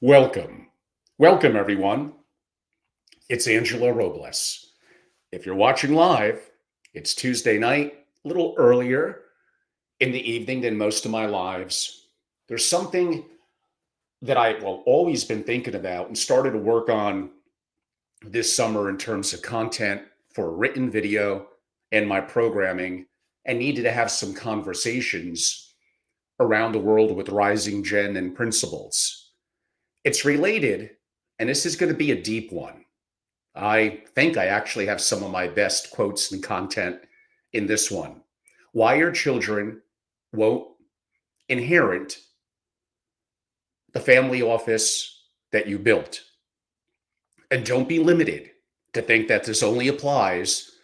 Welcome. Welcome, everyone. It's Angela Robles. If you're watching live, it's Tuesday night, a little earlier in the evening than most of my lives. There's something that always been thinking about and started to work on this summer in terms of content for written video and my programming, and needed to have some conversations around the world with rising gen and principles. It's related, and this is going to be a deep one. I think I actually have some of my best quotes and content in this one. Why your children won't inherit the family office that you built. And don't be limited to think that this only applies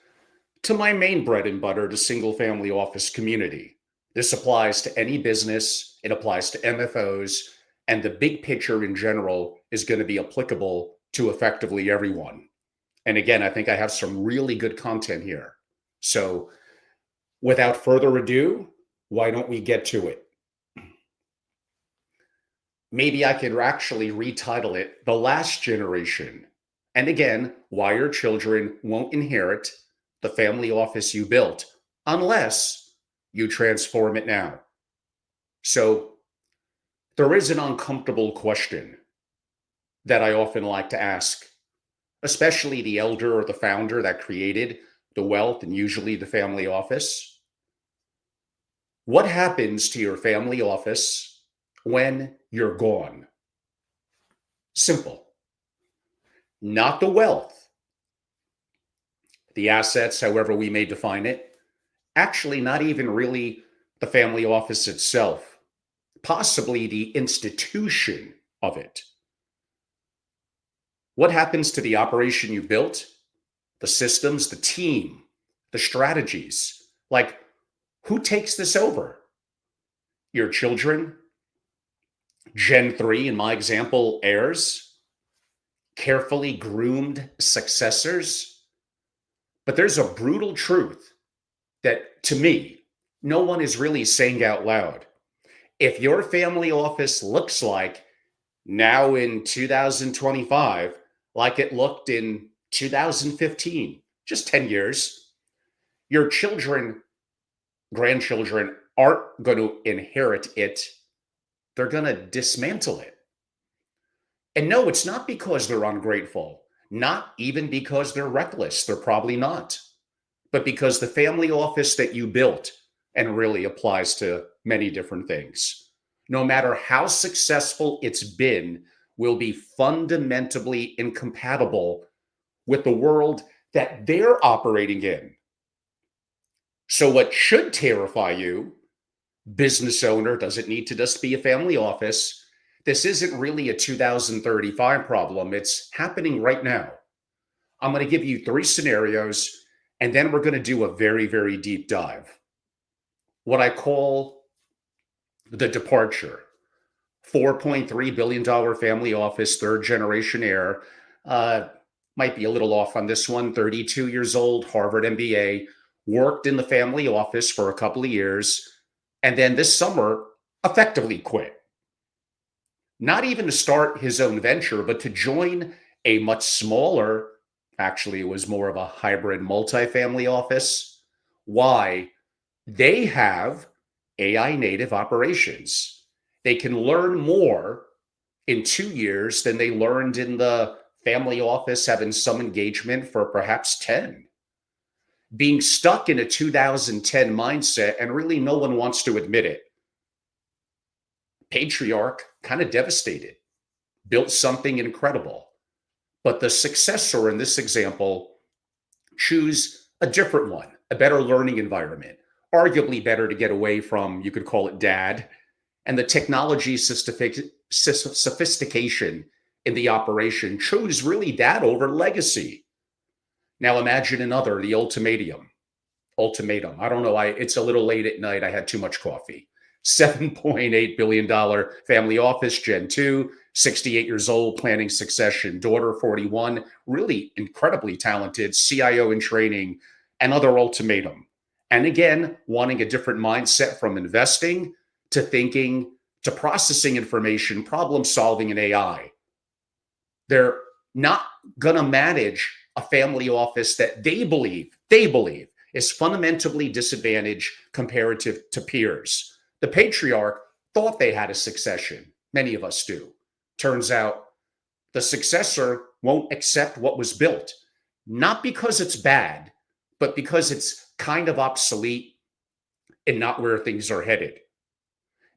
to my main bread and butter, the single family office community. This applies to any business, it applies to MFOs, and the big picture in general is going to be applicable to effectively everyone. And again, I think I have some really good content here. So without further ado, why don't we get to it? Maybe I could actually retitle it The Last Generation. And again, why your children won't inherit the family office you built unless you transform it now. So there is an uncomfortable question that I often like to ask, especially the elder or the founder that created the wealth and usually the family office. What happens to your family office when you're gone? Simple. Not the wealth, the assets, however we may define it. Actually, not even really the family office itself, possibly the institution of it. What happens to the operation you built, the systems, the team, the strategies? Like, who takes this over? Your children? Gen 3, in my example, heirs? Carefully groomed successors? But there's a brutal truth that, to me, no one is really saying out loud. If your family office looks like now in 2025, like it looked in 2015, just 10 years, your children, grandchildren aren't going to inherit it. They're going to dismantle it. And no, it's not because they're ungrateful, not even because they're reckless. They're probably not. But because the family office that you built, and really applies to many different things, no matter how successful it's been, will be fundamentally incompatible with the world that they're operating in. So what should terrify you, business owner, doesn't need to just be a family office. This isn't really a 2035 problem. It's happening right now. I'm going to give you 3 scenarios, and then we're going to do a very, very deep dive. What I call the departure. $4.3 billion family office, third generation heir. Might be a little off on this one. 32 years old, Harvard MBA, worked in the family office for a couple of years, and then this summer effectively quit. Not even to start his own venture, but to join a much smaller, actually, it was more of a hybrid multifamily office. Why? They have AI native operations. They can learn more in 2 years than they learned in the family office, having some engagement for perhaps 10. Being stuck in a 2010 mindset, and really no one wants to admit it. Patriarch, kind of devastated, built something incredible. But the successor in this example, choose a different one, a better learning environment, arguably better to get away from, you could call it dad, and the technology sophistication in the operation chose really dad over legacy. Now imagine another, the ultimatum. I don't know. It's a little late at night. I had too much coffee. $7.8 billion family office, Gen 2, 68 years old, planning succession, daughter 41, really incredibly talented, CIO in training, another ultimatum. And again, wanting a different mindset from investing to thinking to processing information, problem solving, and AI. They're not going to manage a family office that they believe is fundamentally disadvantaged comparative to peers. The patriarch thought they had a succession. Many of us do. Turns out the successor won't accept what was built, not because it's bad, but because it's kind of obsolete and not where things are headed.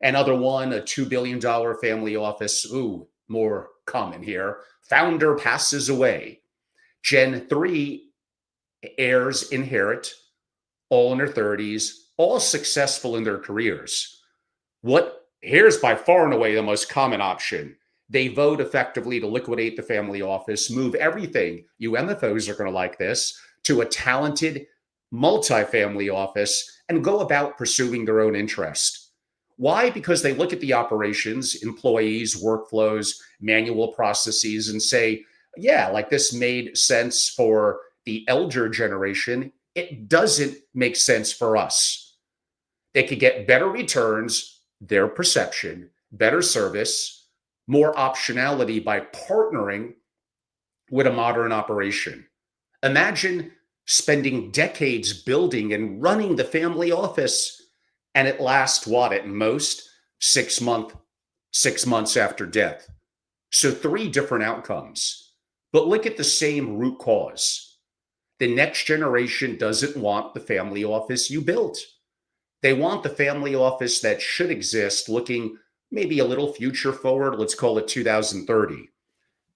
Another one, a $2 billion family office. Ooh, more common here. Founder passes away. Gen 3 heirs inherit, all in their 30s, all successful in their careers. Here's by far and away the most common option. They vote effectively to liquidate the family office, move everything, you MFOs are going to like this, to a talented multifamily office and go about pursuing their own interest. Why? Because they look at the operations, employees, workflows, manual processes, and say, yeah, like this made sense for the elder generation. It doesn't make sense for us. They could get better returns, their perception, better service, more optionality by partnering with a modern operation. Imagine spending decades building and running the family office, and it lasts what, at most 6 months after death. So 3 different outcomes. But look at the same root cause. The next generation doesn't want the family office you built. They want the family office that should exist, looking maybe a little future forward, let's call it 2030.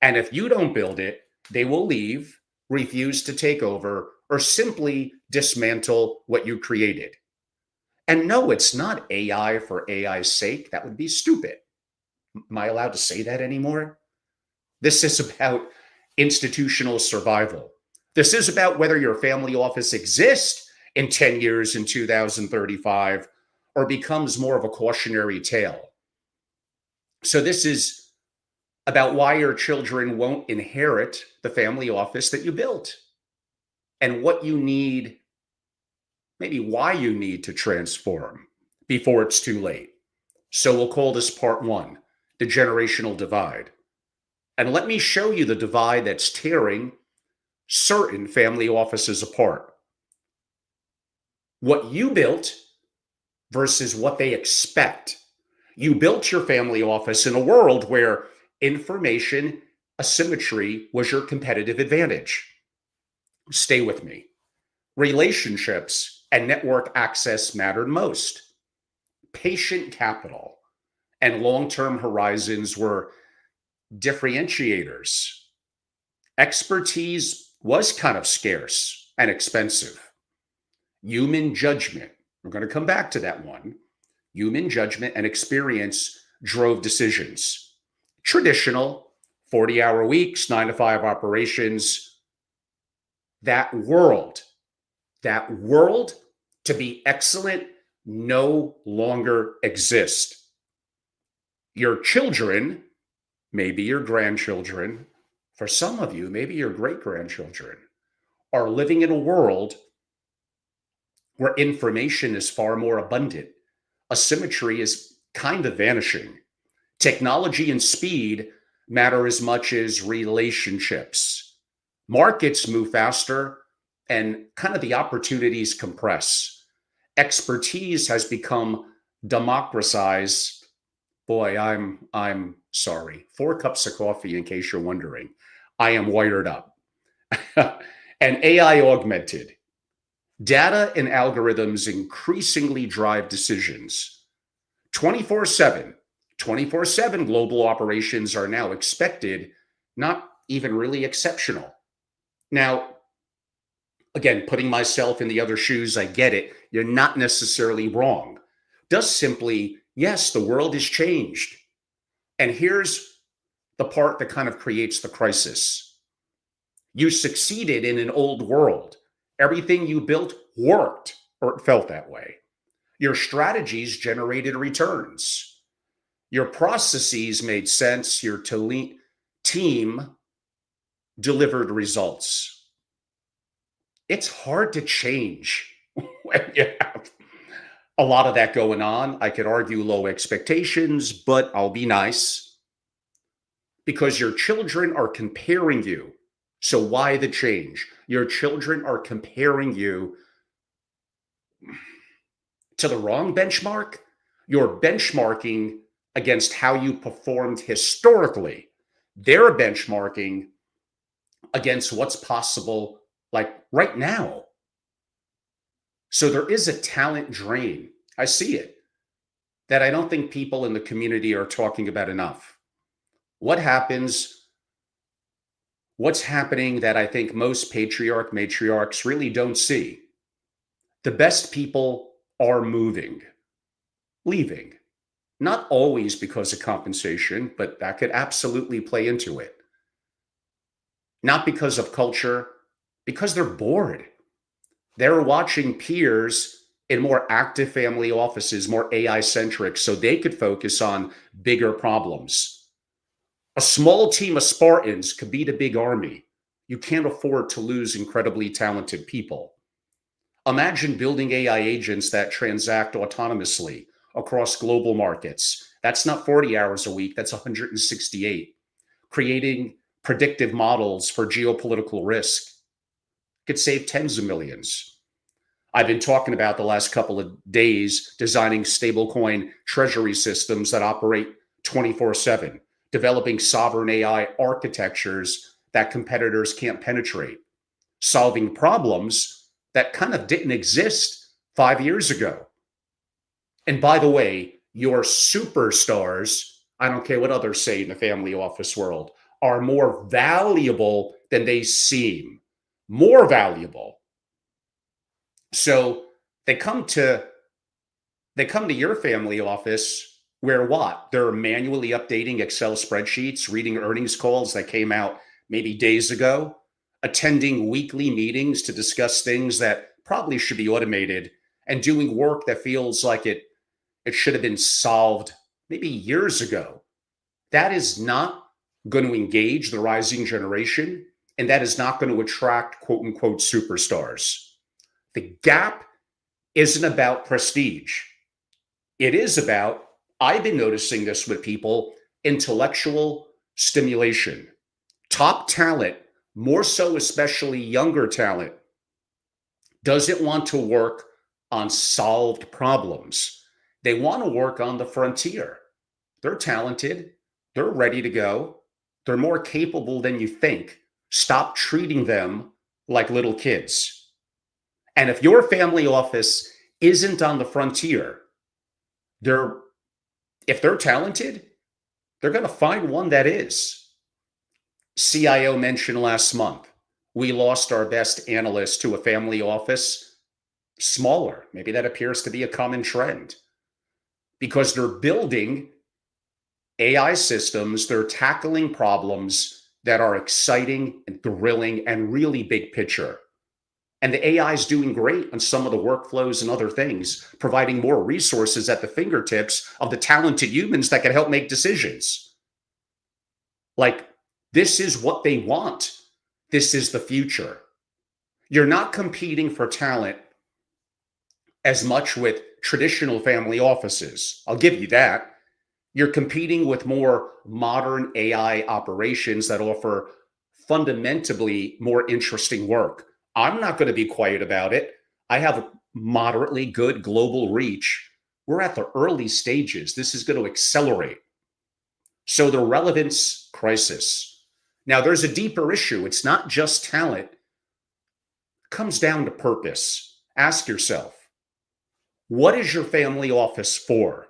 And if you don't build it, they will leave, refuse to take over, or simply dismantle what you created. And no, it's not AI for AI's sake. That would be stupid. Am I allowed to say that anymore? This is about institutional survival. This is about whether your family office exists in 10 years in 2035 or becomes more of a cautionary tale. So this is about why your children won't inherit the family office that you built and what you need, maybe why you need to transform before it's too late. So we'll call this part 1, the generational divide. And let me show you the divide that's tearing certain family offices apart. What you built versus what they expect. You built your family office in a world where information asymmetry was your competitive advantage. Stay with me. Relationships and network access mattered most. Patient capital and long-term horizons were differentiators. Expertise was kind of scarce and expensive. Human judgment, we're going to come back to that one. Human judgment and experience drove decisions. Traditional 40-hour weeks, 9 to 5 operations. That world to be excellent no longer exists. Your children, maybe your grandchildren, for some of you, maybe your great-grandchildren, are living in a world where information is far more abundant. Asymmetry is kind of vanishing. Technology and speed matter as much as relationships. Markets move faster and kind of the opportunities compress. Expertise has become democratized. Boy, I'm sorry. 4 cups of coffee, in case you're wondering. I am wired up. And AI augmented. Data and algorithms increasingly drive decisions. 24/7 global operations are now expected, not even really exceptional. Now, again, putting myself in the other shoes, I get it. You're not necessarily wrong. Just simply, yes, the world has changed. And here's the part that kind of creates the crisis. You succeeded in an old world. Everything you built worked, or it felt that way. Your strategies generated returns. Your processes made sense. Your team delivered results. It's hard to change when you have A lot of that going on. I could argue low expectations, but I'll be nice because your children are comparing you. So why the change? Your children are comparing you to the wrong benchmark. You're benchmarking against how you performed historically. They're benchmarking against what's possible like right now. So there is a talent drain. I see it that I don't think people in the community are talking about enough. What's happening that I think most matriarchs really don't see? The best people are moving, leaving. Not always because of compensation, but that could absolutely play into it. Not because of culture, because they're bored. They're watching peers in more active family offices, more AI centric, so they could focus on bigger problems. A small team of Spartans could beat a big army. You can't afford to lose incredibly talented people. Imagine building AI agents that transact autonomously across global markets. That's not 40 hours a week, that's 168. Creating predictive models for geopolitical risk could save tens of millions. I've been talking about the last couple of days designing stablecoin treasury systems that operate 24/7, developing sovereign AI architectures that competitors can't penetrate, solving problems that kind of didn't exist 5 years ago. And by the way, your superstars, I don't care what others say in the family office world, are more valuable than they seem. More valuable. So they come to your family office where what? They're manually updating Excel spreadsheets, reading earnings calls that came out maybe days ago, attending weekly meetings to discuss things that probably should be automated, and doing work that feels like it should have been solved maybe years ago. That is not going to engage the rising generation, and that is not going to attract quote unquote superstars. The gap isn't about prestige. It is about, I've been noticing this with people, intellectual stimulation. Top talent, more so especially younger talent, doesn't want to work on solved problems. They want to work on the frontier. They're talented. They're ready to go. They're more capable than you think. Stop treating them like little kids. And if your family office isn't on the frontier, if they're talented, they're going to find one that is. CIO mentioned last month, we lost our best analyst to a family office, smaller. Maybe that appears to be a common trend because they're building AI systems, they're tackling problems that are exciting and thrilling and really big picture. And the AI is doing great on some of the workflows and other things, providing more resources at the fingertips of the talented humans that can help make decisions. Like, this is what they want. This is the future. You're not competing for talent as much with traditional family offices. I'll give you that. You're competing with more modern AI operations that offer fundamentally more interesting work. I'm not going to be quiet about it. I have a moderately good global reach. We're at the early stages. This is going to accelerate. So the relevance crisis. Now, there's a deeper issue. It's not just talent. It comes down to purpose. Ask yourself, what is your family office for?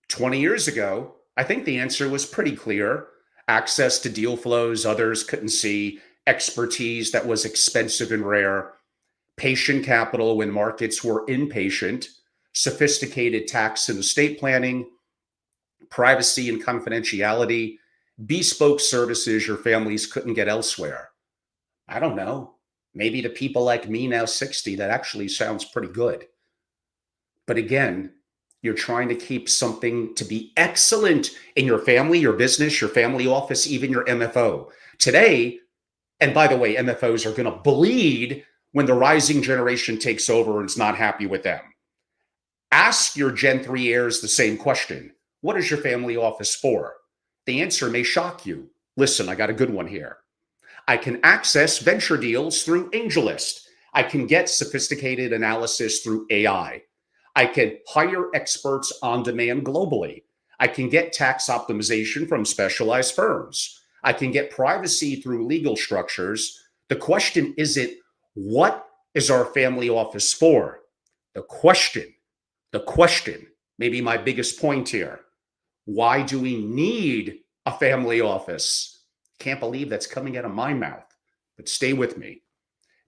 20 years ago, I think the answer was pretty clear. Access to deal flows others couldn't see, expertise that was expensive and rare, patient capital when markets were impatient, sophisticated tax and estate planning, privacy and confidentiality, bespoke services your families couldn't get elsewhere. I don't know. Maybe to people like me now 60, that actually sounds pretty good. But again, you're trying to keep something to be excellent in your family, your business, your family office, even your MFO. Today, and by the way, MFOs are going to bleed when the rising generation takes over and is not happy with them. Ask your Gen 3 heirs the same question. What is your family office for? The answer may shock you. Listen, I got a good one here. I can access venture deals through AngelList. I can get sophisticated analysis through AI. I can hire experts on demand globally. I can get tax optimization from specialized firms. I can get privacy through legal structures. The question isn't, what is our family office for? The question, maybe my biggest point here, why do we need a family office? Can't believe that's coming out of my mouth, but stay with me.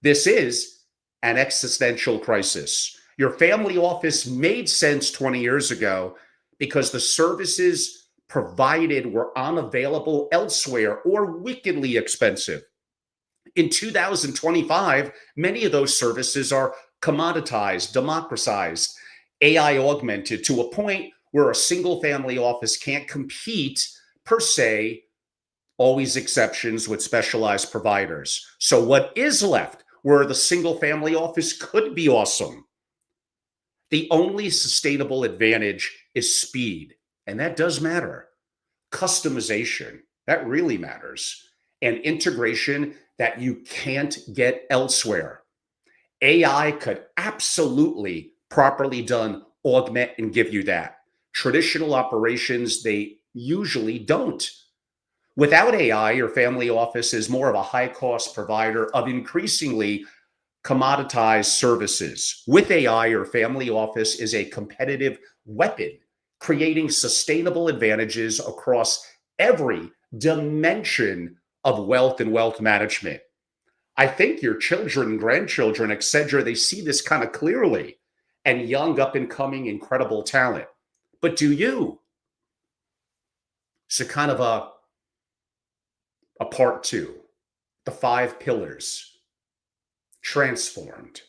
This is an existential crisis. Your family office made sense 20 years ago because the services provided were unavailable elsewhere or wickedly expensive. In 2025, many of those services are commoditized, democratized, AI augmented to a point where a single family office can't compete per se, always exceptions with specialized providers. So what is left where the single family office could be awesome? The only sustainable advantage is speed, and that does matter. Customization, that really matters. And integration that you can't get elsewhere. AI could absolutely, properly done, augment and give you that. Traditional operations, they usually don't. Without AI, your family office is more of a high-cost provider of increasingly commoditized services. With AI, your family office is a competitive weapon, creating sustainable advantages across every dimension of wealth and wealth management. I think your children and grandchildren, etc., they see this kind of clearly, and young, up-and-coming, incredible talent. But do you? So kind of a part two, the 5 pillars, transformed.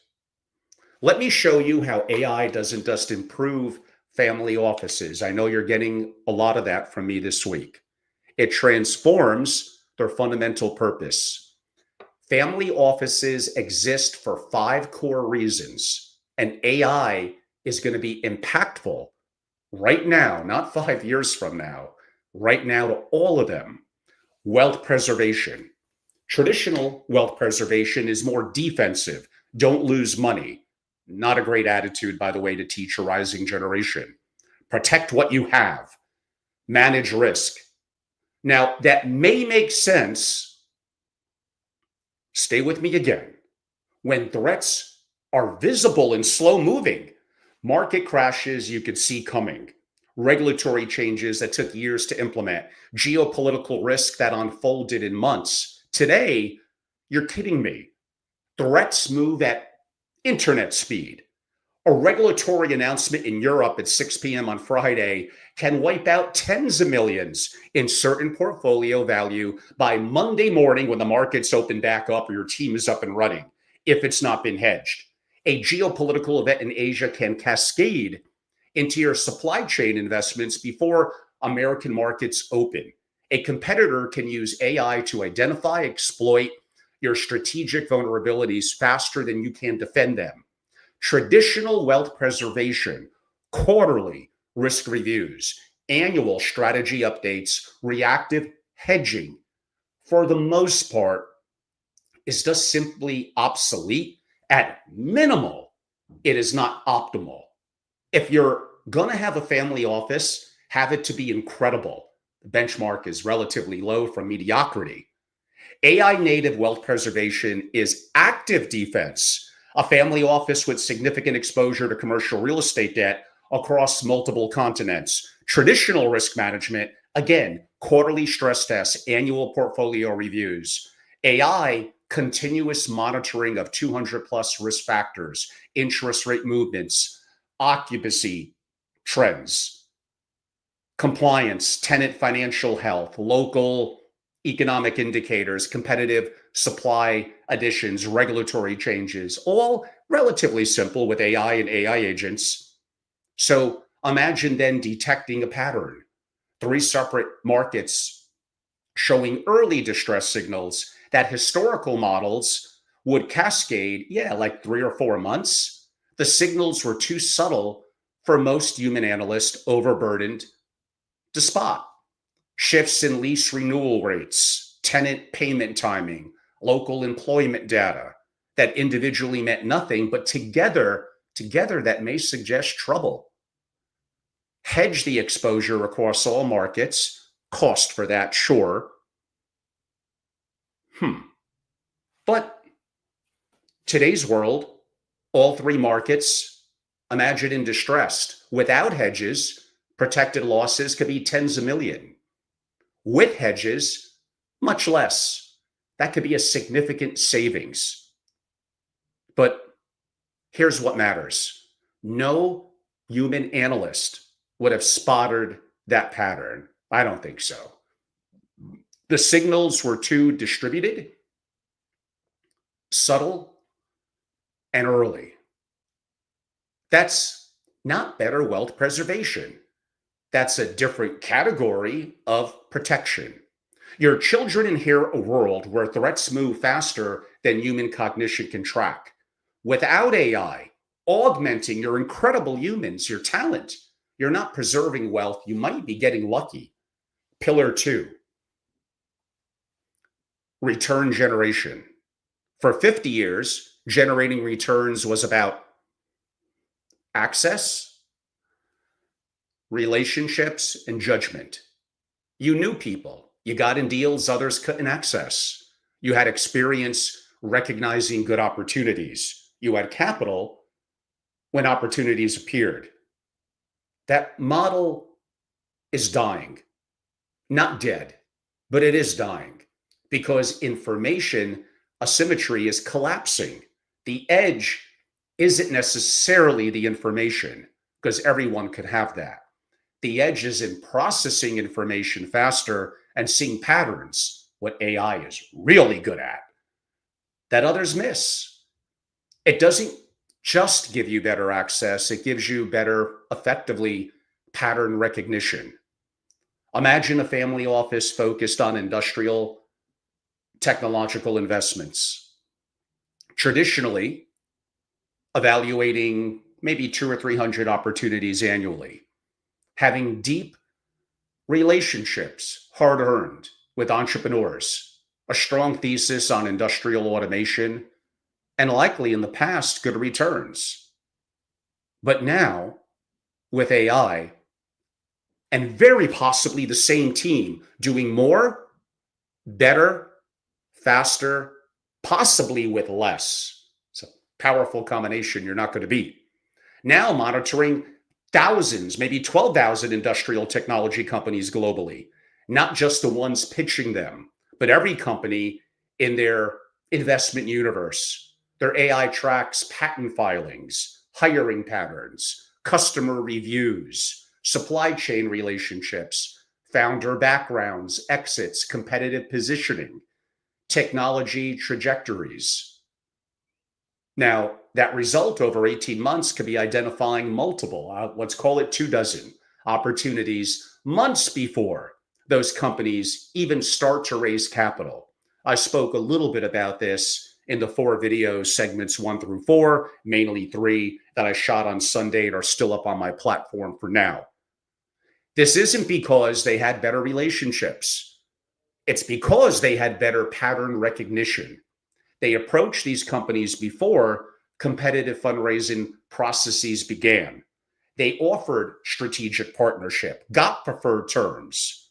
Let me show you how AI doesn't just improve family offices. I know you're getting a lot of that from me this week. It transforms their fundamental purpose. Family offices exist for 5 core reasons, and AI is going to be impactful right now, not 5 years from now, right now to all of them. Wealth preservation. Traditional wealth preservation is more defensive. Don't lose money. Not a great attitude, by the way, to teach a rising generation. Protect what you have. Manage risk. Now, that may make sense. Stay with me again. When threats are visible and slow moving, market crashes you could see coming, regulatory changes that took years to implement, geopolitical risk that unfolded in months. Today, you're kidding me. Threats move at internet speed. A regulatory announcement in Europe at 6 p.m. on Friday can wipe out tens of millions in certain portfolio value by Monday morning when the markets open back up or your team is up and running, if it's not been hedged. A geopolitical event in Asia can cascade into your supply chain investments before American markets open. A competitor can use AI to identify, exploit your strategic vulnerabilities faster than you can defend them. Traditional wealth preservation, quarterly risk reviews, annual strategy updates, reactive hedging, for the most part, is just simply obsolete. At minimal, it is not optimal. If you're going to have a family office, have it to be incredible. The benchmark is relatively low from mediocrity. AI native wealth preservation is active defense. A family office with significant exposure to commercial real estate debt across multiple continents. Traditional risk management, again, quarterly stress tests, annual portfolio reviews. AI, continuous monitoring of 200 plus risk factors, interest rate movements, occupancy trends, compliance, tenant financial health, local economic indicators, competitive supply additions, regulatory changes, all relatively simple with AI and AI agents. So imagine then detecting a pattern. 3 separate markets showing early distress signals that historical models would cascade, like 3 or 4 months. The signals were too subtle for most human analysts, overburdened to spot. Shifts in lease renewal rates, tenant payment timing, local employment data that individually meant nothing, but together that may suggest trouble. Hedge the exposure across all markets, cost for that, sure. But today's world, all three markets, imagine in distress. Without hedges, protected losses could be tens of millions. With hedges, much less. That could be a significant savings. But here's what matters. No human analyst would have spotted that pattern. I don't think so. The signals were too distributed, subtle, and early. That's not better wealth preservation. That's a different category of protection. Your children inherit a world where threats move faster than human cognition can track. Without AI augmenting your incredible humans, your talent, you're not preserving wealth. You might be getting lucky. Pillar 2, return generation. For 50 years, generating returns was about access, relationships, and judgment. You knew people. You got in deals others couldn't access. You had experience recognizing good opportunities. You had capital when opportunities appeared. That model is dying. Not dead, but it is dying because information asymmetry is collapsing. The edge isn't necessarily the information because everyone could have that. The edge is in processing information faster and seeing patterns, what AI is really good at, that others miss. It doesn't just give you better access, it gives you better, effectively, pattern recognition. Imagine a family office focused on industrial technological investments. Traditionally, evaluating maybe 200 or 300 opportunities annually, having deep relationships, hard earned, with entrepreneurs, a strong thesis on industrial automation, and likely in the past, good returns. But now, with AI, and very possibly the same team doing more, better, faster, possibly with less. It's a powerful combination you're not going to beat. Now monitoring thousands, maybe 12,000 industrial technology companies globally, not just the ones pitching them, but every company in their investment universe. Their AI tracks patent filings, hiring patterns, customer reviews, supply chain relationships, founder backgrounds, exits, competitive positioning, technology trajectories. Now, that result over 18 months could be identifying multiple, let's call it 24 opportunities months before those companies even start to raise capital. I spoke a little bit about this in the 4 video segments 1 through 4, mainly 3 that I shot on Sunday and are still up on my platform for now. This isn't because they had better relationships. It's because they had better pattern recognition. They approached these companies before competitive fundraising processes began. They offered strategic partnership, got preferred terms,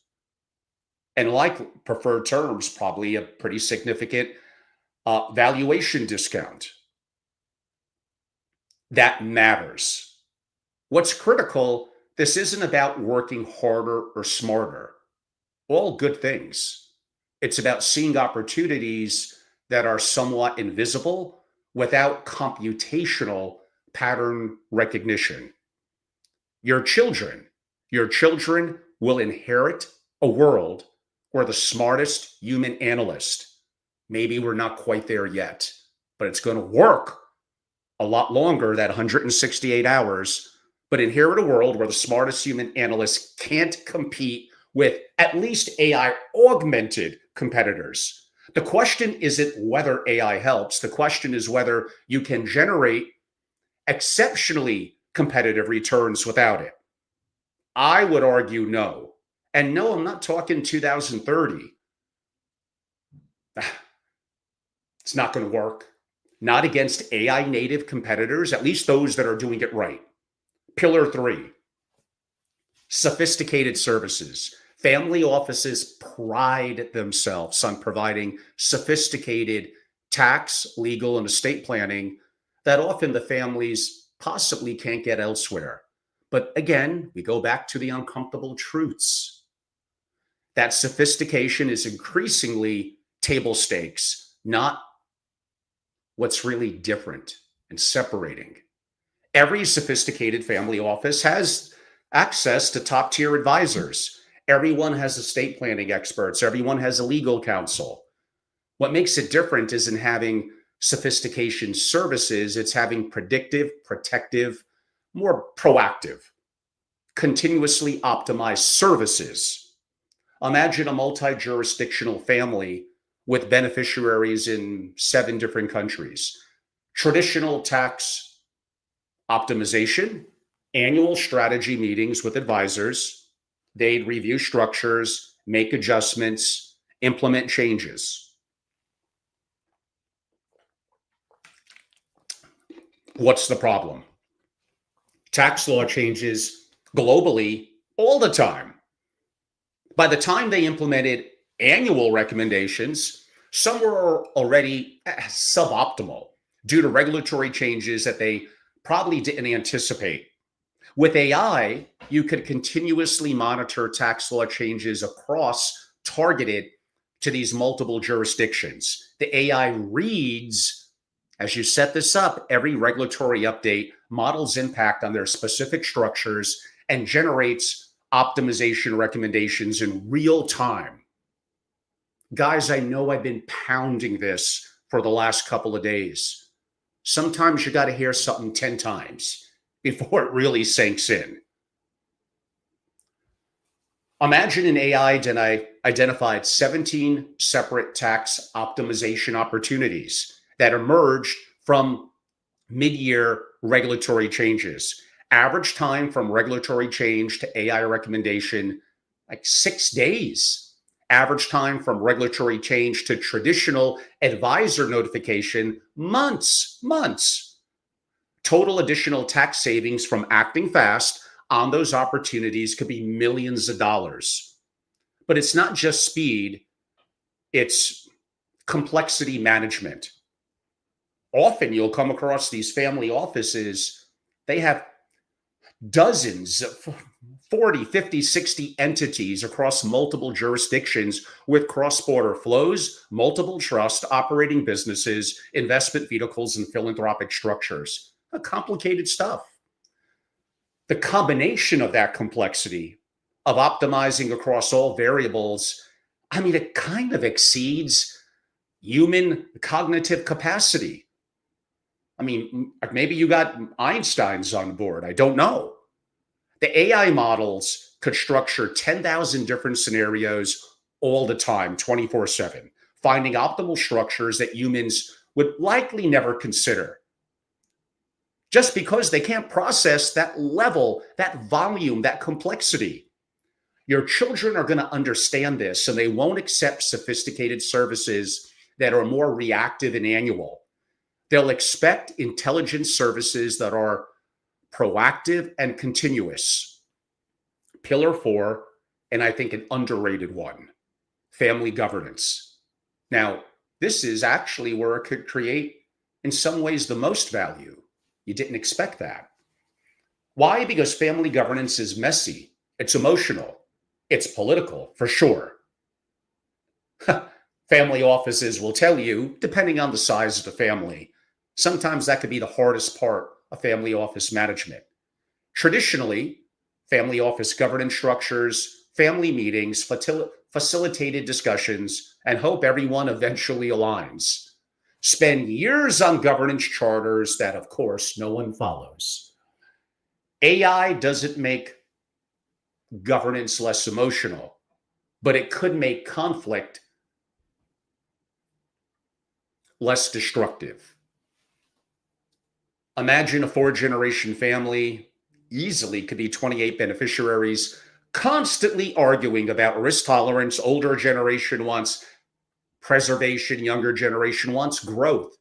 and like preferred terms, probably a pretty significant valuation discount. That matters. What's critical, this isn't about working harder or smarter. All good things. It's about seeing opportunities that are somewhat invisible without computational pattern recognition. Your children will inherit a world where the smartest human analyst, maybe we're not quite there yet, but it's going to work a lot longer, that 168 hours, but inherit a world where the smartest human analysts can't compete with at least AI augmented competitors. The question isn't whether AI helps. The question is whether you can generate exceptionally competitive returns without it? I would argue no. And no, I'm not talking 2030. It's not going to work. Not against AI native competitors, at least those that are doing it right. Pillar 3, sophisticated services. Family offices pride themselves on providing sophisticated tax, legal, and estate planning that often the families possibly can't get elsewhere. But again, we go back to the uncomfortable truths. That sophistication is increasingly table stakes, not what's really different and separating. Every sophisticated family office has access to top tier advisors. Everyone has estate planning experts. Everyone has a legal counsel. What makes it different isn't having sophistication services, it's having predictive, protective, more proactive, continuously optimized services. Imagine a multi-jurisdictional family with beneficiaries in 7 different countries. Traditional tax optimization, annual strategy meetings with advisors. They'd review structures, make adjustments, implement changes. What's the problem? Tax law changes globally all the time. By the time they implemented annual recommendations, some were already suboptimal due to regulatory changes that they probably didn't anticipate. With AI, you could continuously monitor tax law changes across targeted to these multiple jurisdictions. The AI reads, as you set this up, every regulatory update, models impact on their specific structures, and generates optimization recommendations in real time. Guys, I know I've been pounding this for the last couple of days. Sometimes you got to hear something 10 times before it really sinks in. Imagine an AI identified 17 separate tax optimization opportunities that emerged from mid-year regulatory changes. Average time from regulatory change to AI recommendation, like 6 days. Average time from regulatory change to traditional advisor notification, months. Total additional tax savings from acting fast on those opportunities could be millions of dollars. But it's not just speed, it's complexity management. Often you'll come across these family offices, they have dozens of 40, 50, 60 entities across multiple jurisdictions with cross-border flows, multiple trust, operating businesses, investment vehicles, and philanthropic structures. Complicated stuff. The combination of that complexity of optimizing across all variables, it kind of exceeds human cognitive capacity. Maybe you got Einstein's on board. I don't know. The AI models could structure 10,000 different scenarios all the time, 24/7, finding optimal structures that humans would likely never consider. Just because they can't process that level, that volume, that complexity. Your children are going to understand this, and they won't accept sophisticated services that are more reactive and annual. They'll expect intelligence services that are proactive and continuous. Pillar 4, and I think an underrated one, family governance. Now, this is actually where it could create, in some ways, the most value. You didn't expect that. Why? Because family governance is messy. It's emotional. It's political, for sure. Family offices will tell you, depending on the size of the family, sometimes that could be the hardest part of family office management. Traditionally, family office governance structures, family meetings, facilitated discussions, and hope everyone eventually aligns. Spend years on governance charters that, of course, no one follows. AI doesn't make governance less emotional, but it could make conflict less destructive. Imagine a 4-generation family, easily could be 28 beneficiaries, constantly arguing about risk tolerance. Older generation wants preservation, younger generation wants growth.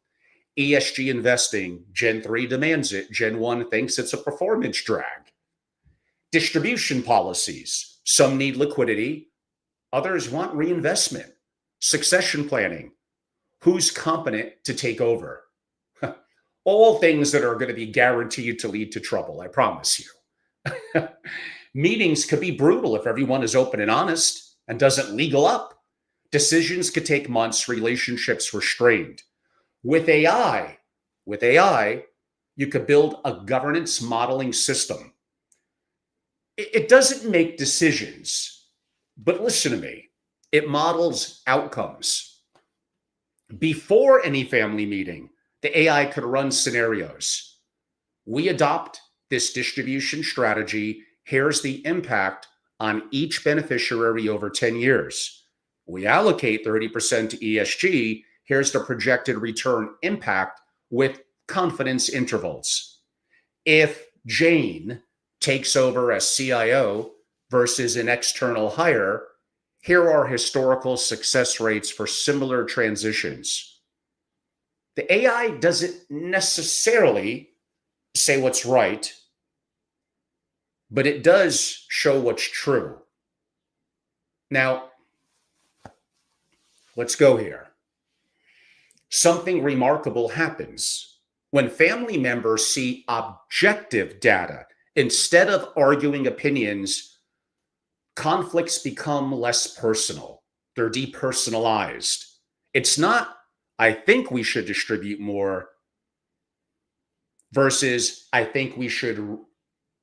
ESG investing, Gen 3 demands it, Gen 1 thinks it's a performance drag. Distribution policies, some need liquidity, others want reinvestment. Succession planning, who's competent to take over? All things that are going to be guaranteed to lead to trouble, I promise you. Meetings could be brutal if everyone is open and honest and doesn't legal up. Decisions could take months, relationships were strained. With AI, you could build a governance modeling system. It doesn't make decisions, but listen to me, it models outcomes. Before any family meeting, the AI could run scenarios. We adopt this distribution strategy. Here's the impact on each beneficiary over 10 years. We allocate 30% to ESG. Here's the projected return impact with confidence intervals. If Jane takes over as CIO versus an external hire, here are historical success rates for similar transitions. The AI doesn't necessarily say what's right, but it does show what's true. Now, let's go here. Something remarkable happens when family members see objective data. Instead of arguing opinions, conflicts become less personal. They're depersonalized. It's not, I think we should distribute more versus I think we should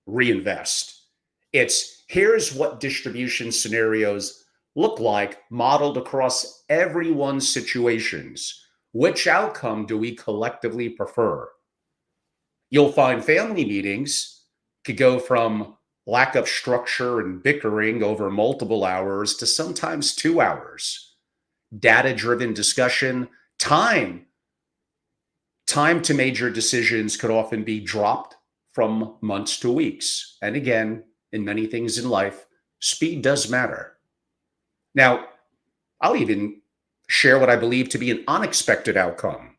reinvest. It's here's what distribution scenarios look like modeled across everyone's situations. Which outcome do we collectively prefer? You'll find family meetings could go from lack of structure and bickering over multiple hours to sometimes 2 hours. Data-driven discussion, time to major decisions could often be dropped from months to weeks. And again, in many things in life, speed does matter. Now, I'll even share what I believe to be an unexpected outcome.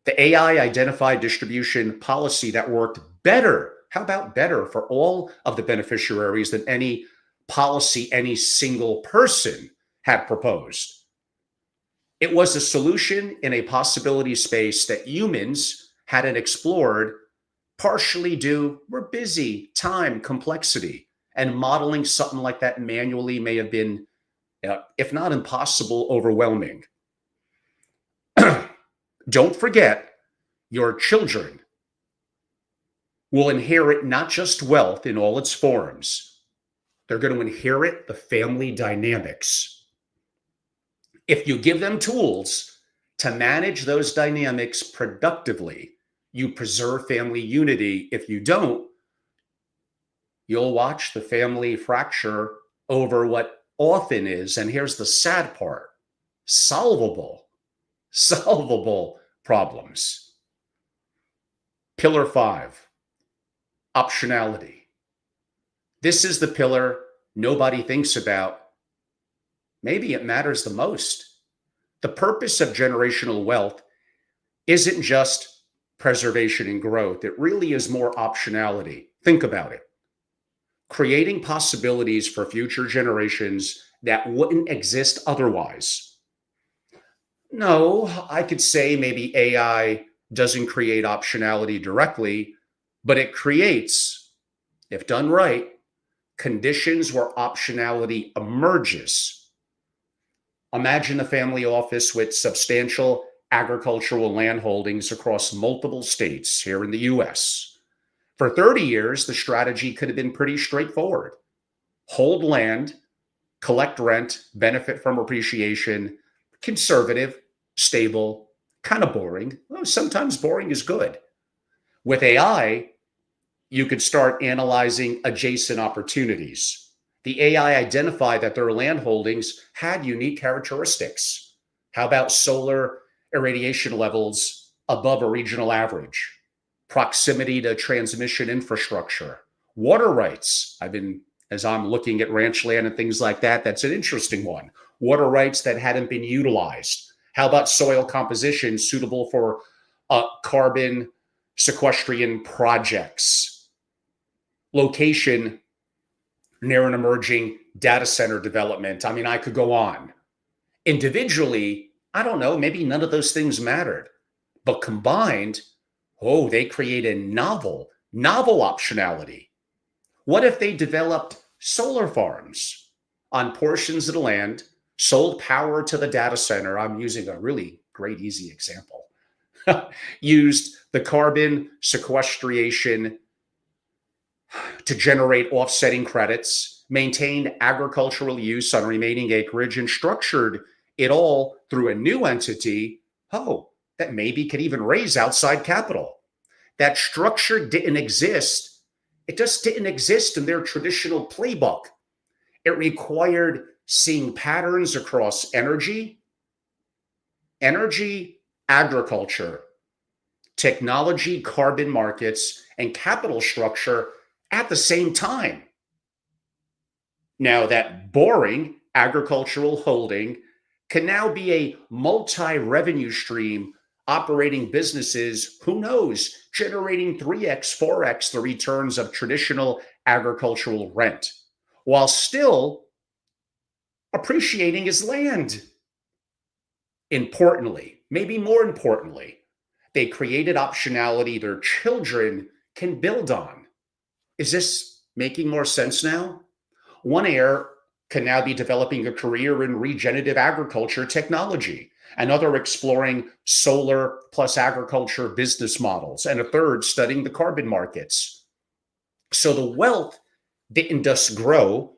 The AI identified distribution policy that worked better. How about better for all of the beneficiaries than any policy any single person had proposed? It was a solution in a possibility space that humans hadn't explored, partially due, we're busy, time, complexity, and modeling something like that manually may have been, if not impossible, overwhelming. Don't forget, your children will inherit not just wealth in all its forms, they're going to inherit the family dynamics. If you give them tools to manage those dynamics productively, you preserve family unity. If you don't, you'll watch the family fracture over what often is, and here's the sad part, solvable problems. Pillar 5, optionality. This is the pillar nobody thinks about. Maybe it matters the most. The purpose of generational wealth isn't just preservation and growth. It really is more optionality. Think about it. Creating possibilities for future generations that wouldn't exist otherwise. No, I could say maybe AI doesn't create optionality directly, but it creates, if done right, conditions where optionality emerges. Imagine a family office with substantial agricultural land holdings across multiple states here in the US. For 30 years, the strategy could have been pretty straightforward. Hold land, collect rent, benefit from appreciation, conservative, stable, kind of boring. Well, sometimes boring is good. With AI, you could start analyzing adjacent opportunities. The AI identified that their land holdings had unique characteristics. How about solar irradiation levels above a regional average? proximity to transmission infrastructure, water rights. As I'm looking at ranch land and things like that, that's an interesting one. Water rights that hadn't been utilized. How about soil composition suitable for carbon sequestration projects? Location near an emerging data center development. I could go on. Individually, I don't know, maybe none of those things mattered. But combined, they create a novel optionality. What if they developed solar farms on portions of the land, sold power to the data center? I'm using a really great, easy example. Used the carbon sequestration to generate offsetting credits, maintained agricultural use on remaining acreage, and structured it all through a new entity, that maybe could even raise outside capital. That structure didn't exist. It just didn't exist in their traditional playbook. It required seeing patterns across energy, agriculture, technology, carbon markets, and capital structure at the same time. Now, that boring agricultural holding can now be a multi-revenue stream operating businesses, who knows, generating 3x, 4x the returns of traditional agricultural rent, while still appreciating his land. Importantly, maybe more importantly, they created optionality their children can build on. Is this making more sense now? One heir can now be developing a career in regenerative agriculture technology, another exploring solar plus agriculture business models, and a third studying the carbon markets. So the wealth didn't just grow.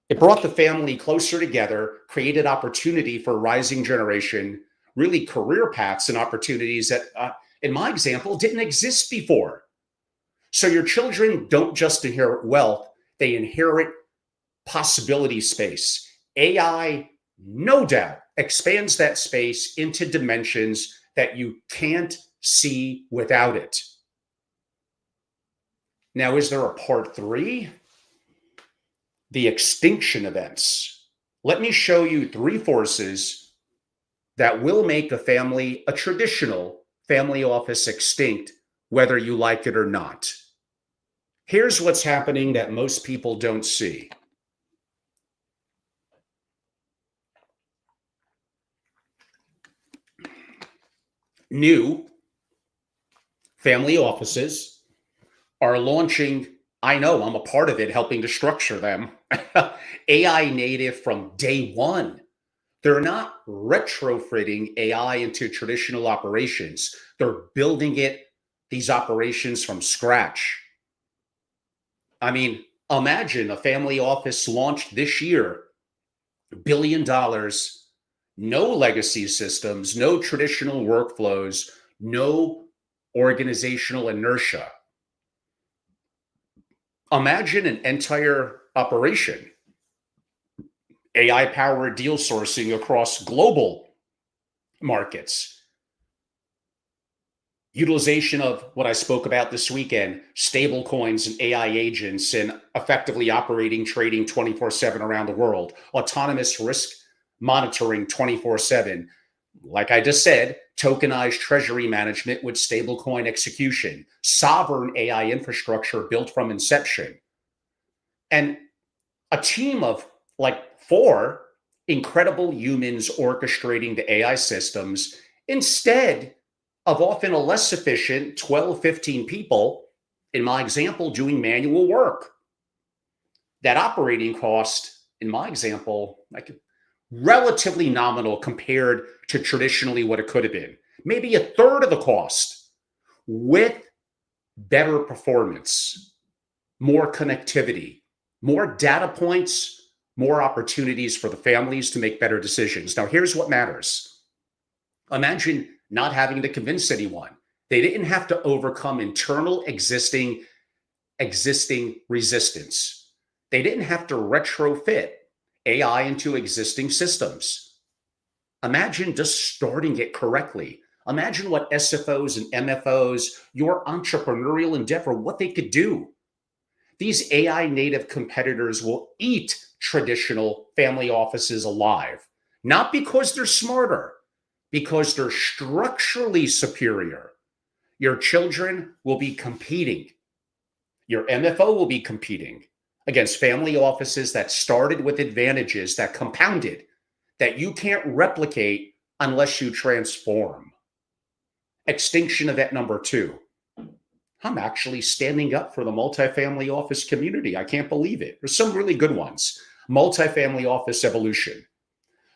It brought the family closer together, created opportunity for a rising generation, really career paths and opportunities that, in my example, didn't exist before. So your children don't just inherit wealth, they inherit possibility space. AI, no doubt, expands that space into dimensions that you can't see without it. Now, is there a part 3? The extinction events. Let me show you 3 forces that will make a traditional family office extinct, whether you like it or not. Here's what's happening that most people don't see. New family offices are launching. I know, I'm a part of it, helping to structure them. AI native from day one. They're not retrofitting AI into traditional operations. They're building these operations from scratch. Imagine a family office launched this year, $1 billion, no legacy systems, no traditional workflows, no organizational inertia. Imagine an entire operation, AI-powered deal sourcing across global markets, utilization of what I spoke about this weekend, stable coins and AI agents, and effectively operating trading 24/7 around the world, autonomous risk monitoring 24/7. Like I just said, tokenized treasury management with stablecoin execution, sovereign AI infrastructure built from inception, and a team of 4 incredible humans orchestrating the AI systems instead of often a less efficient 12, 15 people, in my example, doing manual work. That operating cost, in my example, relatively nominal compared to traditionally what it could have been. Maybe a third of the cost with better performance, more connectivity, more data points, more opportunities for the families to make better decisions. Now, here's what matters. Imagine not having to convince anyone. They didn't have to overcome internal existing resistance. They didn't have to retrofit AI into existing systems. Imagine just starting it correctly. Imagine what SFOs and MFOs, your entrepreneurial endeavor, what they could do. These AI native competitors will eat traditional family offices alive, not because they're smarter, because they're structurally superior. Your children will be competing. Your MFO will be competing against family offices that started with advantages that compounded, that you can't replicate unless you transform. Extinction event number 2. I'm actually standing up for the multifamily office community. I can't believe it. There's some really good ones. Multifamily office evolution.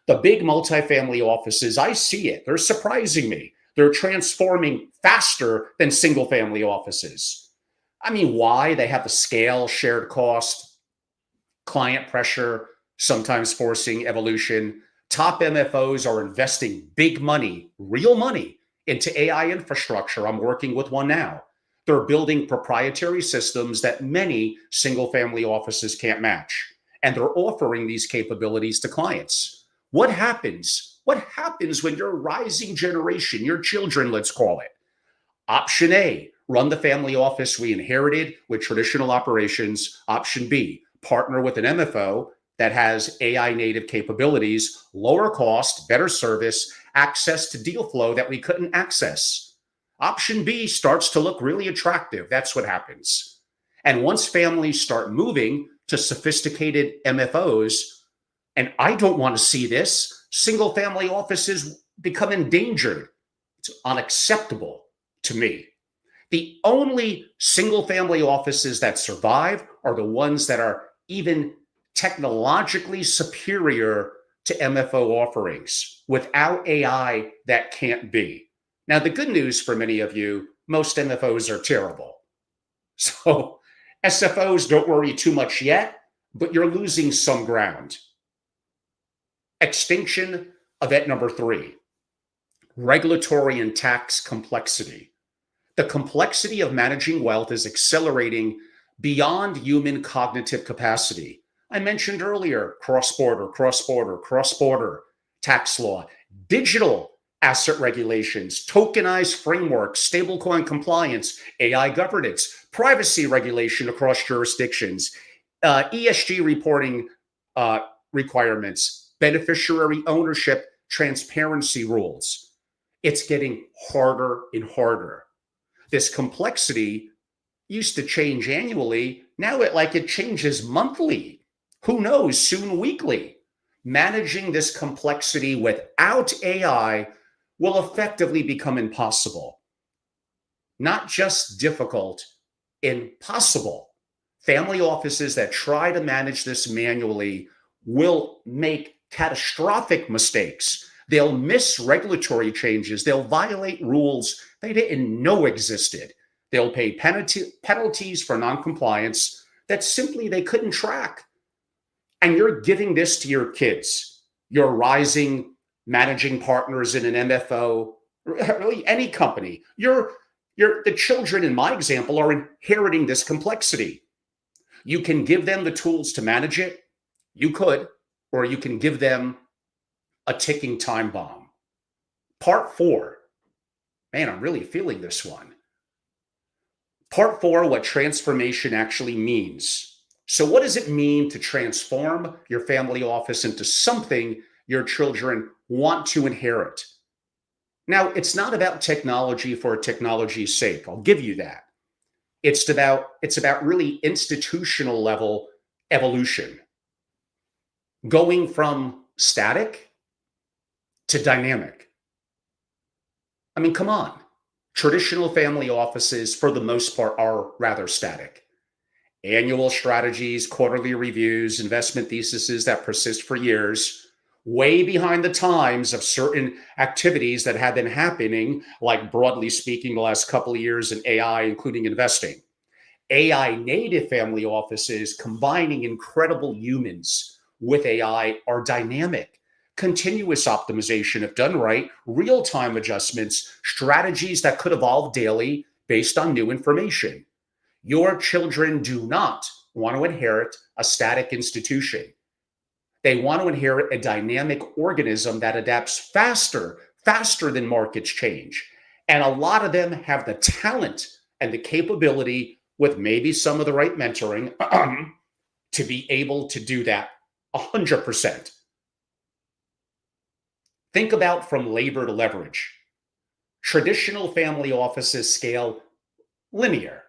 The big multifamily offices, I see it. They're surprising me. They're transforming faster than single family offices. I mean, why? They have the scale, shared cost, client pressure, sometimes forcing evolution. Top MFOs are investing big money, real money, into AI infrastructure. I'm working with one now. They're building proprietary systems that many single-family offices can't match. And they're offering these capabilities to clients. What happens? What happens when your rising generation, your children, let's call it? Option A, run the family office we inherited with traditional operations. Option B, partner with an MFO that has AI native capabilities, lower cost, better service, access to deal flow that we couldn't access. Option B starts to look really attractive. That's what happens. And once families start moving to sophisticated MFOs, and I don't want to see this, single family offices become endangered. It's unacceptable to me. The only single family offices that survive are the ones that are even technologically superior to MFO offerings. Without AI, that can't be. Now, the good news for many of you, most MFOs are terrible. So SFOs, don't worry too much yet, but you're losing some ground. Extinction event number 3, regulatory and tax complexity. The complexity of managing wealth is accelerating beyond human cognitive capacity. I mentioned earlier, cross-border tax law, digital asset regulations, tokenized frameworks, stablecoin compliance, AI governance, privacy regulation across jurisdictions, ESG reporting requirements, beneficiary ownership, transparency rules. It's getting harder and harder. This complexity used to change annually. Now it changes monthly. Who knows, soon weekly. Managing this complexity without AI will effectively become impossible. Not just difficult, impossible. Family offices that try to manage this manually will make catastrophic mistakes. They'll miss regulatory changes. They'll violate rules they didn't know existed. They'll pay penalties for noncompliance that simply they couldn't track. And you're giving this to your kids, your rising managing partners in an MFO, really any company. The children, in my example, are inheriting this complexity. You can give them the tools to manage it. You could, or you can give them a ticking time bomb. Part 4. Man, I'm really feeling this one. Part 4, what transformation actually means. So what does it mean to transform your family office into something your children want to inherit? Now, it's not about technology for technology's sake. I'll give you that. It's about really institutional level evolution. Going from static to dynamic. I mean, come on. Traditional family offices, for the most part, are rather static. Annual strategies, quarterly reviews, investment theses that persist for years, way behind the times of certain activities that have been happening, like broadly speaking, the last couple of years in AI, including investing. AI native family offices combining incredible humans with AI are dynamic. Continuous optimization, if done right, real-time adjustments, strategies that could evolve daily based on new information. Your children do not want to inherit a static institution. They want to inherit a dynamic organism that adapts faster, faster than markets change. And a lot of them have the talent and the capability, with maybe some of the right mentoring, to be able to do that 100%. Think about from labor to leverage. Traditional family offices scale linear.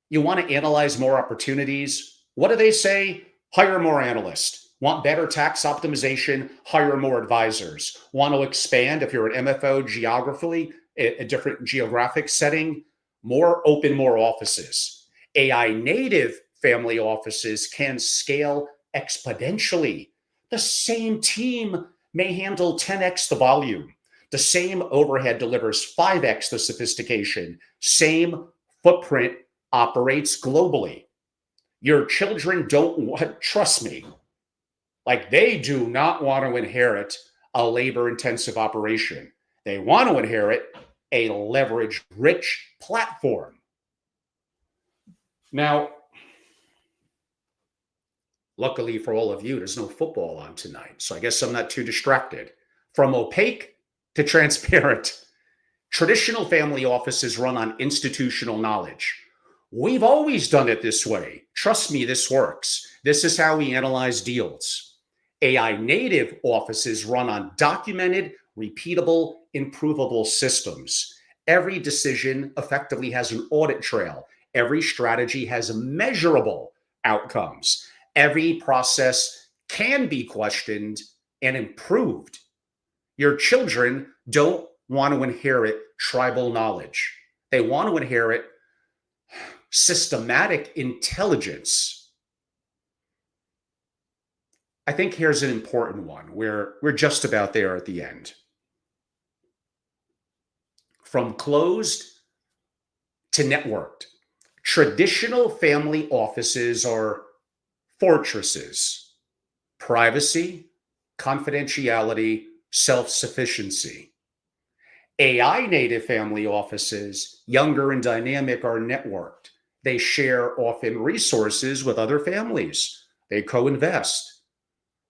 You want to analyze more opportunities. What do they say? Hire more analysts. Want better tax optimization? Hire more advisors. Want to expand if you're an MFO geographically, a different geographic setting? Open more offices. AI native family offices can scale exponentially. The same team may handle 10x the volume. The same overhead delivers 5x the sophistication. Same footprint operates globally. Your children don't want, trust me, like they do not want to inherit a labor-intensive operation. They want to inherit a leverage-rich platform. Now, luckily for all of you, there's no football on tonight, so I guess I'm not too distracted. From opaque to transparent, traditional family offices run on institutional knowledge. We've always done it this way. Trust me, this works. This is how we analyze deals. AI native offices run on documented, repeatable, improvable systems. Every decision effectively has an audit trail. Every strategy has measurable outcomes. Every process can be questioned and improved. Your children don't want to inherit tribal knowledge. They want to inherit systematic intelligence. I think here's an important one where we're just about there at the end. From closed to networked, traditional family offices are fortresses: privacy, confidentiality, self-sufficiency. AI native family offices, younger and dynamic, are networked. They share often resources with other families. They co-invest.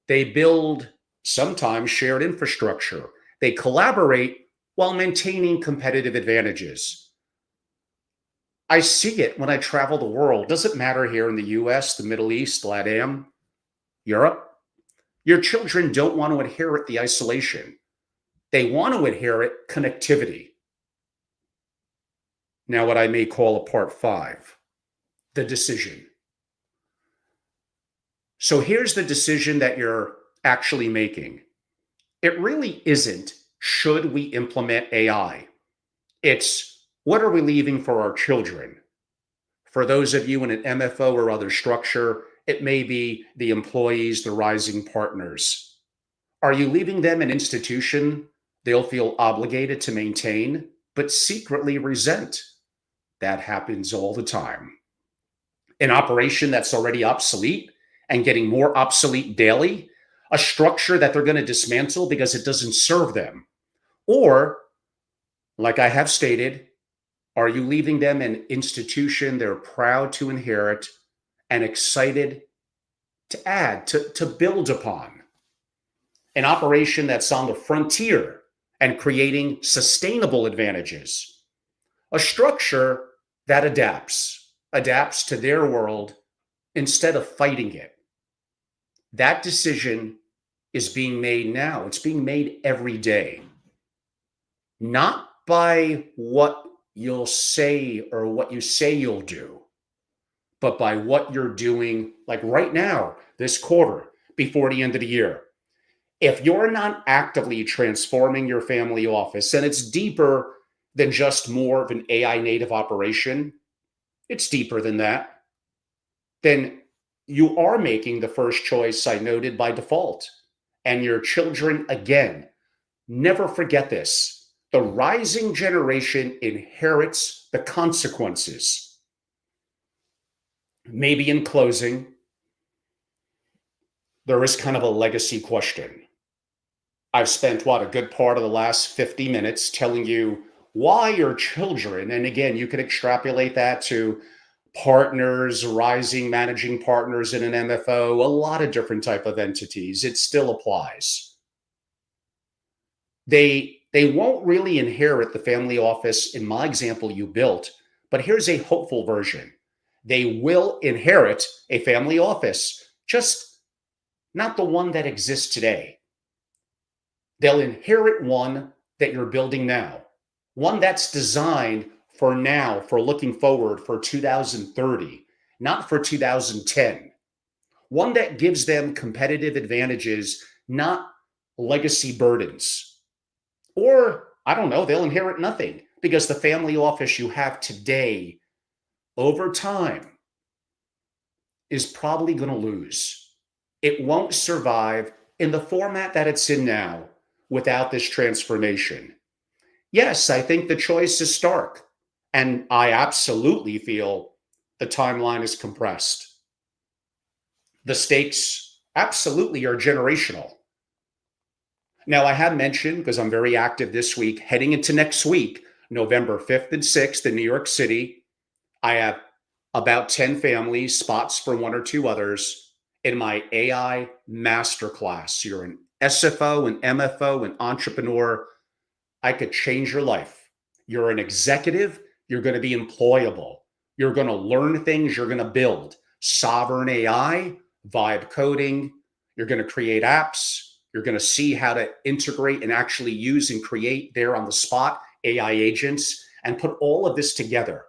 They build sometimes shared infrastructure. They collaborate while maintaining competitive advantages. I see it when I travel the world. Doesn't matter here in the US, the Middle East, LATAM, Europe. Your children don't want to inherit the isolation. They want to inherit connectivity. Now, what I may call a part 5, the decision. So here's the decision that you're actually making. It really isn't, should we implement AI? It's, what are we leaving for our children? For those of you in an MFO or other structure, it may be the employees, the rising partners. Are you leaving them an institution they'll feel obligated to maintain, but secretly resent? That happens all the time. An operation that's already obsolete and getting more obsolete daily, a structure that they're going to dismantle because it doesn't serve them. Or, like I have stated, are you leaving them an institution they're proud to inherit and excited to add, to build upon? An operation that's on the frontier and creating sustainable advantages. A structure that adapts to their world instead of fighting it. That decision is being made now. It's being made every day. Not by what you'll say or what you say you'll do, but by what you're doing, like right now, this quarter, before the end of the year. If you're not actively transforming your family office, and it's deeper than just more of an AI native operation, it's deeper than that, then you are making the first choice I noted by default. And your children, again, never forget this. The rising generation inherits the consequences. Maybe in closing, there is kind of a legacy question. I've spent, a good part of the last 50 minutes telling you why your children, and again, you could extrapolate that to partners, rising managing partners in an MFO, a lot of different type of entities. It still applies. They They won't really inherit the family office in my example you built, but here's a hopeful version. They will inherit a family office, just not the one that exists today. They'll inherit one that you're building now, one that's designed for now, for looking forward for 2030, not for 2010. One that gives them competitive advantages, not legacy burdens. Or, I don't know, they'll inherit nothing because the family office you have today, over time, is probably going to lose. It won't survive in the format that it's in now without this transformation. Yes, I think the choice is stark. And I absolutely feel the timeline is compressed. The stakes absolutely are generational. Now, I have mentioned, because I'm very active this week, heading into next week, November 5th and 6th in New York City, I have about 10 families, spots for one or two others in my AI masterclass. You're an SFO, an MFO, an entrepreneur. I could change your life. You're an executive. You're going to be employable. You're going to learn things. You're going to build sovereign AI, vibe coding. You're going to create apps. You're going to see how to integrate and actually use and create there on the spot AI agents and put all of this together.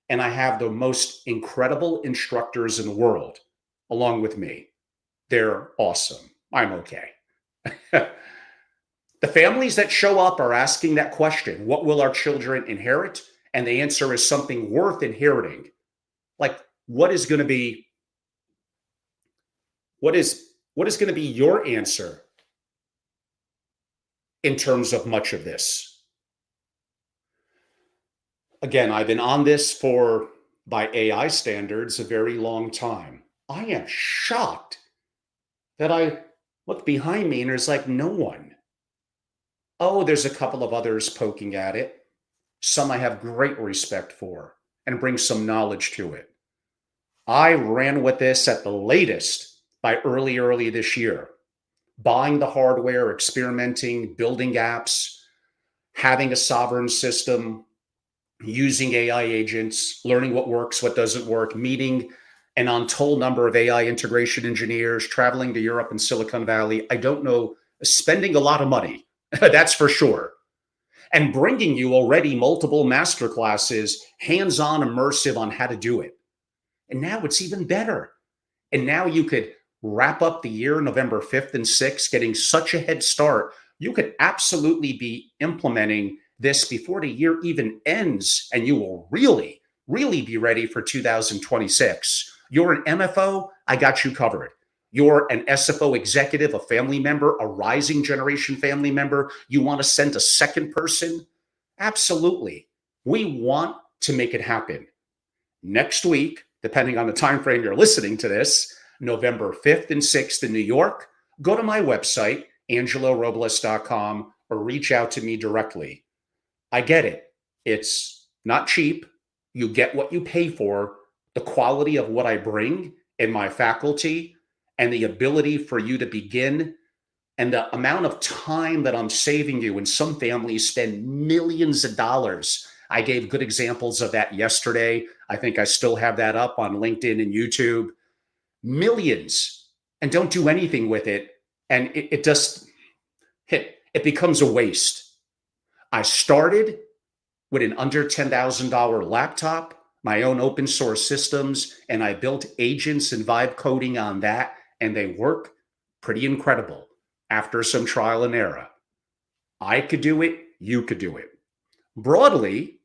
And I have the most incredible instructors in the world along with me. They're awesome. I'm okay. The families that show up are asking that question, what will our children inherit? And the answer is something worth inheriting. Like, what is going to be your answer in terms of much of this? Again, I've been on this for, by AI standards, a very long time. I am shocked that I look behind me and there's like no one. Oh, there's a couple of others poking at it. Some I have great respect for and bring some knowledge to it. I ran with this at the latest by early this year, buying the hardware, experimenting, building apps, having a sovereign system, using AI agents, learning what works, what doesn't work, meeting an untold number of AI integration engineers, traveling to Europe and Silicon Valley. I don't know, spending a lot of money, that's for sure. And bringing you already multiple masterclasses, hands-on, immersive on how to do it. And now it's even better. And now you could wrap up the year, November 5th and 6th, getting such a head start. You could absolutely be implementing this before the year even ends, and you will really, really be ready for 2026. You're an MFO, I got you covered. You're an SFO executive, a family member, a rising generation family member. You want to send a second person? Absolutely. We want to make it happen. Next week, depending on the time frame you're listening to this, November 5th and 6th in New York, go to my website, angelorobles.com, or reach out to me directly. I get it. It's not cheap. You get what you pay for, the quality of what I bring in my faculty, and the ability for you to begin, and the amount of time that I'm saving you. And some families spend millions of dollars. I gave good examples of that yesterday. I think I still have that up on LinkedIn and YouTube. Millions, and don't do anything with it. And it becomes a waste. I started with an under $10,000 laptop, my own open source systems, and I built agents and vibe coding on that, and they work pretty incredible after some trial and error. I could do it, you could do it. Broadly,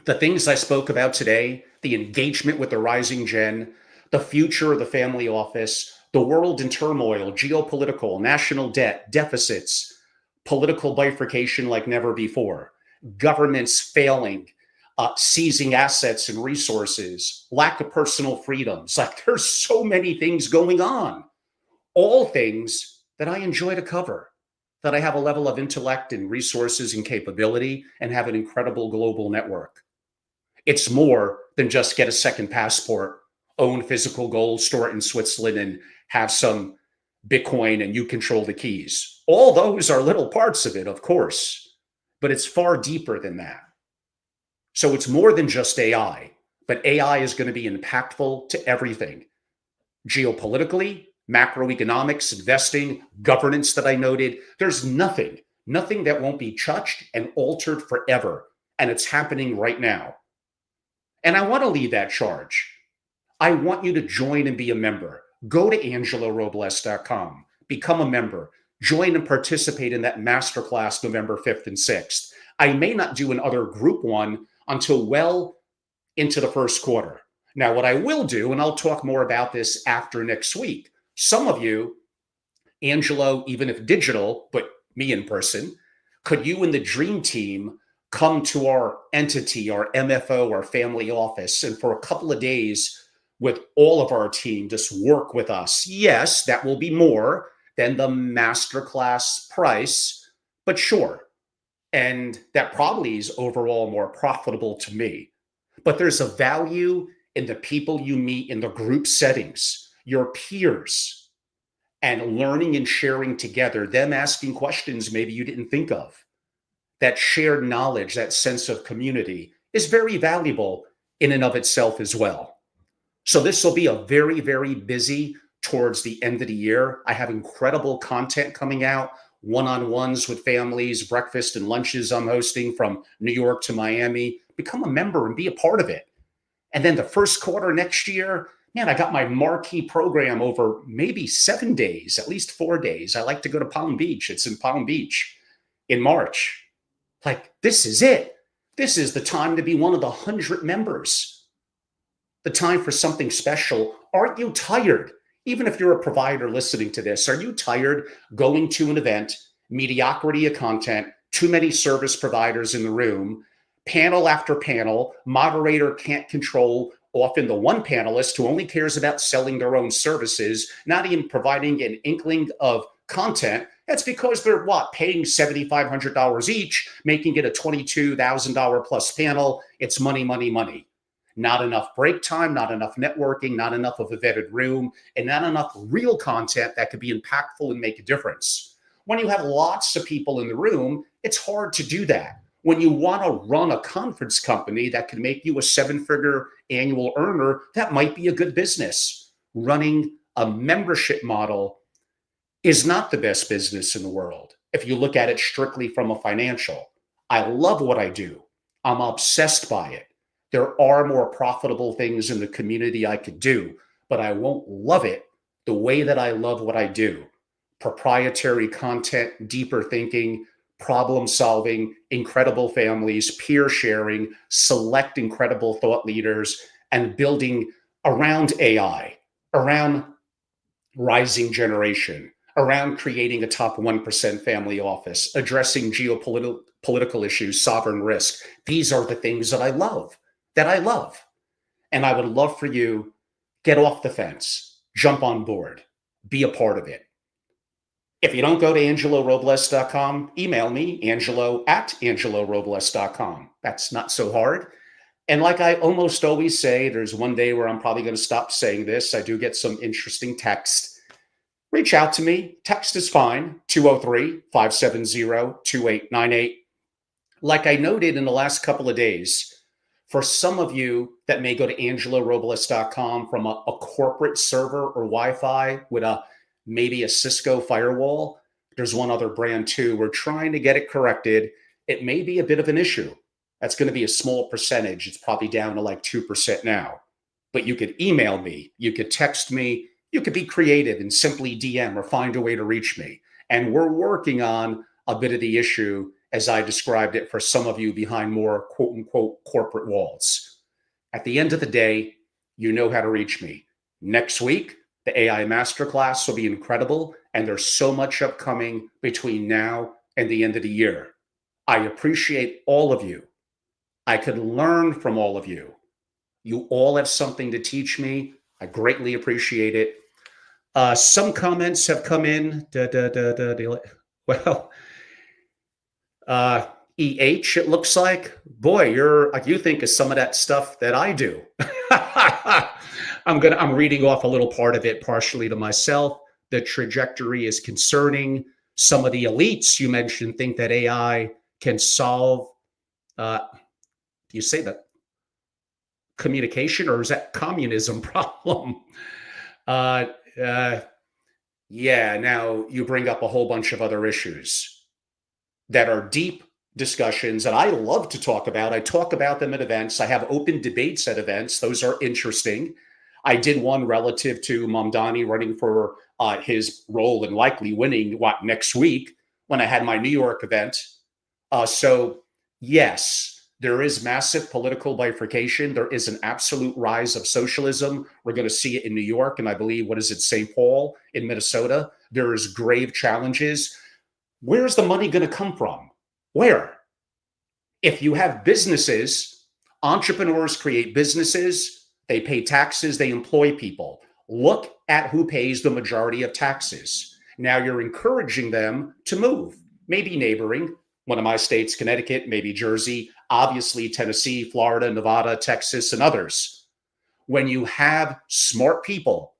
the things I spoke about today, the engagement with the rising gen, the future of the family office, the world in turmoil, geopolitical, national debt, deficits, political bifurcation like never before, governments failing, seizing assets and resources, lack of personal freedoms. Like, there's so many things going on, all things that I enjoy to cover, that I have a level of intellect and resources and capability and have an incredible global network. It's more than just get a second passport, own physical gold, store it in Switzerland, and have some Bitcoin and you control the keys. All those are little parts of it, of course. but it's far deeper than that. So it's more than just AI, but AI is going to be impactful to everything. Geopolitically, macroeconomics, investing, governance that I noted. There's nothing that won't be touched and altered forever. And it's happening right now. And I want to lead that charge. I want you to join and be a member. Go to angelorobles.com, become a member, join and participate in that masterclass November 5th and 6th. I may not do another group one until well into the first quarter. Now, what I will do, and I'll talk more about this after next week, some of you, Angelo, even if digital, but me in person, could you and the dream team come to our entity, our MFO, our family office, and for a couple of days with all of our team, just work with us? Yes, that will be more than the masterclass price, but sure. And that probably is overall more profitable to me. But there's a value in the people you meet in the group settings, your peers, and learning and sharing together, them asking questions maybe you didn't think of. That shared knowledge, that sense of community is very valuable in and of itself as well. So this will be a very, very busy towards the end of the year. I have incredible content coming out, one-on-ones with families, breakfast and lunches I'm hosting from New York to Miami. Become a member and be a part of it. And then the first quarter next year, man, I got my marquee program over maybe 7 days, at least 4 days. I like to go to Palm Beach. It's in Palm Beach in March. Like, this is it. This is the time to be one of the 100 members. The time for something special. Aren't you tired? Even if you're a provider listening to this, are you tired going to an event, mediocrity of content, too many service providers in the room, panel after panel, moderator can't control often the one panelist who only cares about selling their own services, not even providing an inkling of content? That's because they're paying $7,500 each, making it a $22,000 plus panel. It's money, money, money. Not enough break time, not enough networking, not enough of a vetted room, and not enough real content that could be impactful and make a difference. When you have lots of people in the room, it's hard to do that. When you want to run a conference company that can make you a 7-figure annual earner, that might be a good business. Running a membership model is not the best business in the world if you look at it strictly from a financial. I love what I do. I'm obsessed by it. There are more profitable things in the community I could do, but I won't love it the way that I love what I do. Proprietary content, deeper thinking, problem solving, incredible families, peer sharing, select incredible thought leaders, and building around AI, around rising generation, around creating a top 1% family office, addressing geopolitical issues, sovereign risk. These are the things that I love. And I would love for you, get off the fence, jump on board, be a part of it. If you don't go to angelorobles.com, email me, angelo@angelorobles.com. That's not so hard. And like I almost always say, there's one day where I'm probably going to stop saying this. I do get some interesting text. Reach out to me. Text is fine, 203-570-2898. Like I noted in the last couple of days, for some of you that may go to angelorobles.com from a corporate server or Wi-Fi with maybe a Cisco firewall, there's one other brand too. We're trying to get it corrected. It may be a bit of an issue. That's going to be a small percentage. It's probably down to like 2% now. But you could email me. You could text me. You could be creative and simply DM or find a way to reach me. And we're working on a bit of the issue as I described it for some of you behind more quote unquote corporate walls. At the end of the day, you know how to reach me. Next week, the AI Masterclass will be incredible, and there's so much upcoming between now and the end of the year. I appreciate all of you. I could learn from all of you. You all have something to teach me. I greatly appreciate it. Some comments have come in. Well, EH, it looks like. Boy, you think of some of that stuff that I do. I'm reading off a little part of it partially to myself. The trajectory is concerning. Some of the elites you mentioned think that AI can solve, do you say that communication, or is that communism problem? Uh, uh, yeah, now you bring up a whole bunch of other issues that are deep discussions that I love to talk about. I talk about them at events. I have open debates at events. Those are interesting. I did one relative to Mamdani running for his role and likely winning next week when I had my New York event. So yes, there is massive political bifurcation. There is an absolute rise of socialism. We're going to see it in New York, and I believe, what is it, St. Paul in Minnesota? There is grave challenges. Where's the money going to come from? Where? If you have businesses, entrepreneurs create businesses, they pay taxes, they employ people. Look at who pays the majority of taxes. Now you're encouraging them to move, maybe neighboring, one of my states, Connecticut, maybe Jersey, obviously Tennessee, Florida, Nevada, Texas, and others. When you have smart people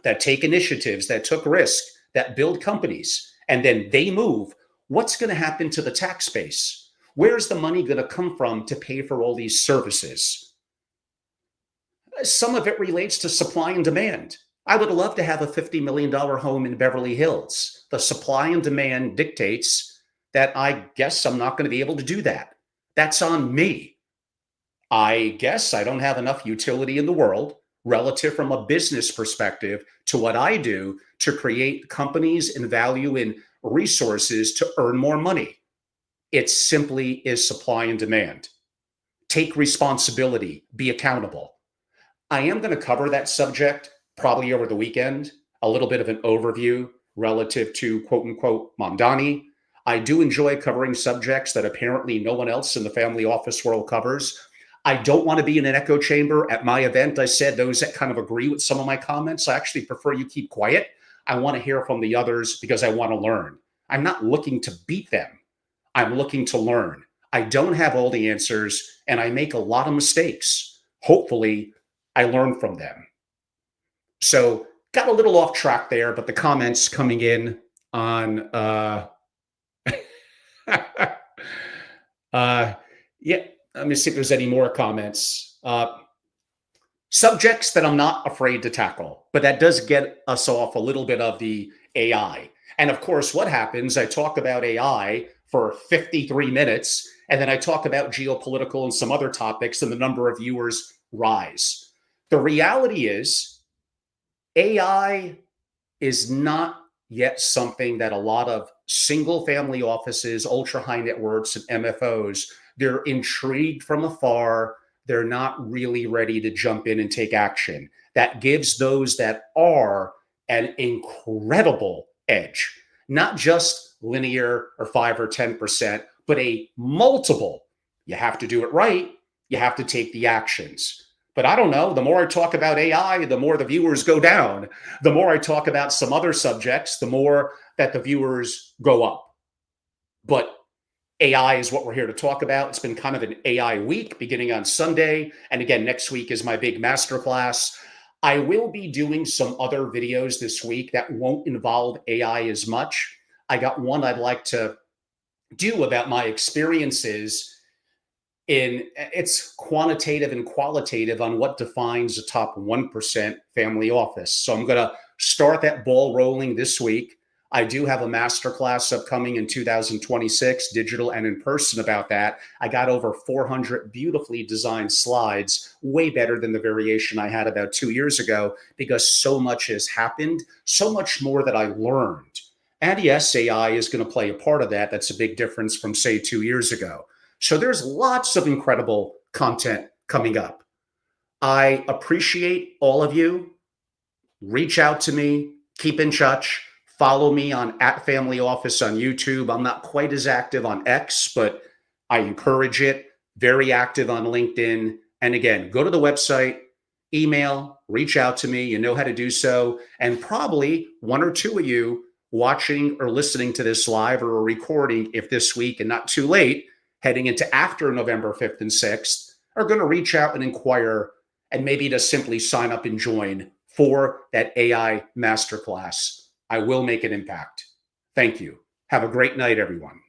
that take initiatives, that took risk, that build companies, and then they move, what's going to happen to the tax base? Where's the money going to come from to pay for all these services? Some of it relates to supply and demand. I would love to have a $50 million home in Beverly Hills. The supply and demand dictates that I guess I'm not going to be able to do that. That's on me. I guess I don't have enough utility in the world relative from a business perspective to what I do to create companies and value in resources to earn more money. It simply is supply and demand. Take responsibility, be accountable. I am going to cover that subject probably over the weekend, a little bit of an overview relative to quote unquote Mamdani. I do enjoy covering subjects that apparently no one else in the family office world covers. I don't want to be in an echo chamber. At my event, I said those that kind of agree with some of my comments, I actually prefer you keep quiet. I want to hear from the others because I want to learn. I'm not looking to beat them. I'm looking to learn. I don't have all the answers, and I make a lot of mistakes. Hopefully, I learn from them. So, got a little off track there, but the comments coming in on yeah, let me see if there's any more comments. Subjects that I'm not afraid to tackle, but that does get us off a little bit of the AI. And of course, what happens, I talk about AI for 53 minutes, and then I talk about geopolitical and some other topics, and the number of viewers rise. The reality is, AI is not yet something that a lot of single family offices, ultra high net worths, and MFOs, they're intrigued from afar. They're not really ready to jump in and take action. That gives those that are an incredible edge, not just linear or 5 or 10%, but a multiple. You have to do it right. You have to take the actions. But I don't know, the more I talk about AI, the more the viewers go down. The more I talk about some other subjects, the more that the viewers go up. But AI is what we're here to talk about. It's been kind of an AI week beginning on Sunday. And again, next week is my big masterclass. I will be doing some other videos this week that won't involve AI as much. I got one I'd like to do about my experiences in it's quantitative and qualitative on what defines the top 1% family office. So I'm going to start that ball rolling this week. I do have a masterclass upcoming in 2026, digital and in person, about that. I got over 400 beautifully designed slides, way better than the variation I had about 2 years ago, because so much has happened, so much more that I learned. And yes, AI is going to play a part of that. That's a big difference from, say, 2 years ago. So there's lots of incredible content coming up. I appreciate all of you. Reach out to me, keep in touch, follow me on @FamilyOffice on YouTube. I'm not quite as active on X, but I encourage it. Very active on LinkedIn. And again, go to the website, email, reach out to me. You know how to do so. And probably one or two of you watching or listening to this live or a recording, if this week and not too late, heading into after November 5th and 6th, are going to reach out and inquire and maybe to simply sign up and join for that AI masterclass. I will make an impact. Thank you. Have a great night, everyone.